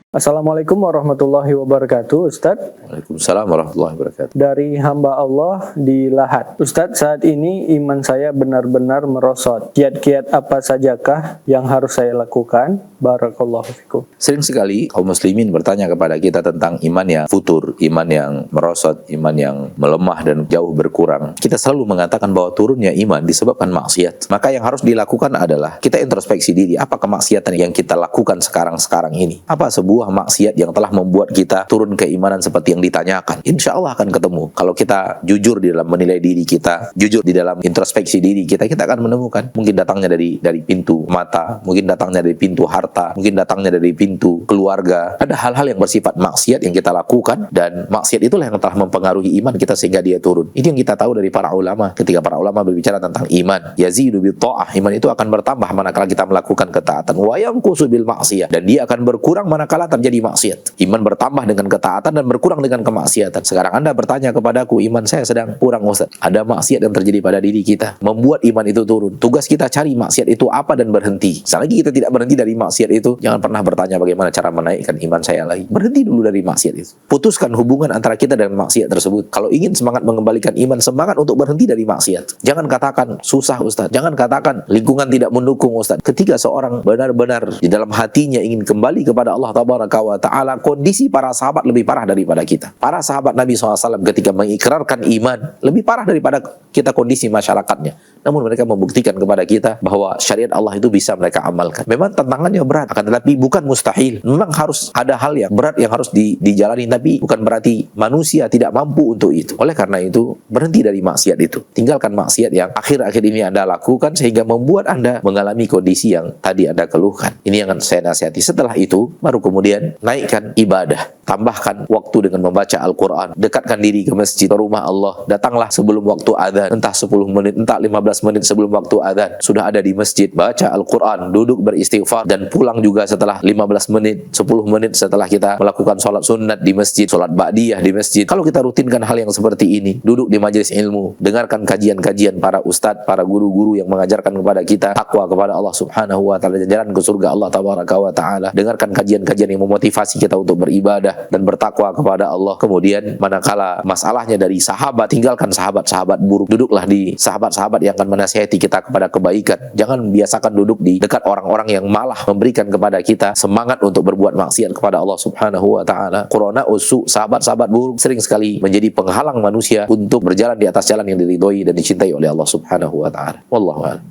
Assalamualaikum warahmatullahi wabarakatuh, Ustadz. Waalaikumsalam warahmatullahi wabarakatuh. Dari hamba Allah di Lahat. Ustadz, saat ini iman saya benar-benar merosot. Kiat-kiat apa sajakah yang harus saya lakukan? Barakallahu fikum. Sering sekali kaum muslimin bertanya kepada kita tentang iman yang futur, iman yang merosot, iman yang melemah dan jauh berkurang. Kita selalu mengatakan bahwa turunnya iman disebabkan maksiat. Maka yang harus dilakukan adalah kita introspeksi diri. Apa kemaksiatan yang kita lakukan sekarang ini? Apa sebuah maksiat yang telah membuat kita turun keimanan seperti yang ditanyakan? Insya Allah akan ketemu. Kalau kita jujur di dalam menilai diri kita, jujur di dalam introspeksi diri kita, kita akan menemukan. Mungkin datangnya dari pintu mata, mungkin datangnya dari pintu harta, mungkin datangnya dari pintu keluarga. Ada hal-hal yang bersifat maksiat yang kita lakukan, dan maksiat itulah yang telah mempengaruhi iman kita sehingga dia turun. Ini yang kita tahu dari para ulama. Ketika para ulama berbicara tentang iman, yazidu bi ta'ah, iman itu akan bertambah manakala kita melakukan ketaatan, wa yanqusu bil maksiyah, dan dia akan berkurang manakala terjadi maksiat. Iman bertambah dengan ketaatan dan berkurang dengan kemaksiatan. Sekarang Anda bertanya kepadaku, iman saya sedang kurang, Ustaz. Ada maksiat yang terjadi pada diri kita, membuat iman itu turun. Tugas kita cari maksiat itu apa dan berhenti. Selagi kita tidak berhenti dari maksiat itu, jangan pernah bertanya bagaimana cara menaikkan iman saya lagi. Berhenti dulu dari maksiat itu. Putuskan hubungan antara kita dengan maksiat tersebut. Kalau ingin semangat mengembalikan iman, semangat untuk berhenti dari maksiat. Jangan katakan susah, Ustaz. Jangan katakan lingkungan tidak mendukung, Ustaz. Ketika seorang benar-benar di dalam hatinya ingin kembali kepada Allah Tabaraka wa Ta'ala, kondisi para sahabat lebih parah daripada kita. Para sahabat Nabi SAW ketika mengikrarkan iman lebih parah daripada kita kondisi masyarakatnya. Namun mereka membuktikan kepada kita bahwa syariat Allah itu bisa mereka amalkan. Memang tantangannya berat, akan tetapi bukan mustahil. Memang harus ada hal yang berat yang harus dijalani, tapi bukan berarti manusia tidak mampu untuk itu. Oleh karena itu, berhenti dari maksiat itu. Tinggalkan maksiat yang akhir-akhir ini Anda lakukan sehingga membuat Anda mengalami kondisi yang tadi Anda keluhkan. Ini yang akan saya nasihati. Setelah itu, baru kemudian naikkan ibadah. Tambahkan waktu dengan membaca Al-Quran. Dekatkan diri ke masjid, ke rumah Allah. Datanglah sebelum waktu adzan, entah 10 menit, entah 15 menit sebelum waktu adzan. Sudah ada di masjid, baca Al-Quran, duduk beristighfar, dan pulang juga setelah 15 menit, 10 menit setelah kita melakukan sholat sunat di masjid, sholat ba'diyah di masjid. Kalau kita rutinkan hal yang seperti ini, duduk di majelis ilmu, dengarkan kajian-kajian para ustadz, para guru-guru yang mengajarkan kepada kita takwa kepada Allah Subhanahu wa Ta'ala, jalan ke surga Allah Tabaraka wa Ta'ala. Dengarkan kajian-kajian yang memotivasi kita untuk beribadah dan bertakwa kepada Allah. Kemudian manakala masalahnya dari sahabat, tinggalkan sahabat-sahabat buruk, duduklah di sahabat-sahabat yang akan menasihati kita kepada kebaikan. Jangan biasakan duduk di dekat orang-orang yang malah memberikan kepada kita semangat untuk berbuat maksiat kepada Allah Subhanahu wa Ta'ala. Qurana usu, sahabat-sahabat buruk sering sekali menjadi penghalang manusia untuk berjalan di atas jalan yang diridhoi dan dicintai oleh Allah Subhanahu wa Ta'ala. Wallahu a'lam.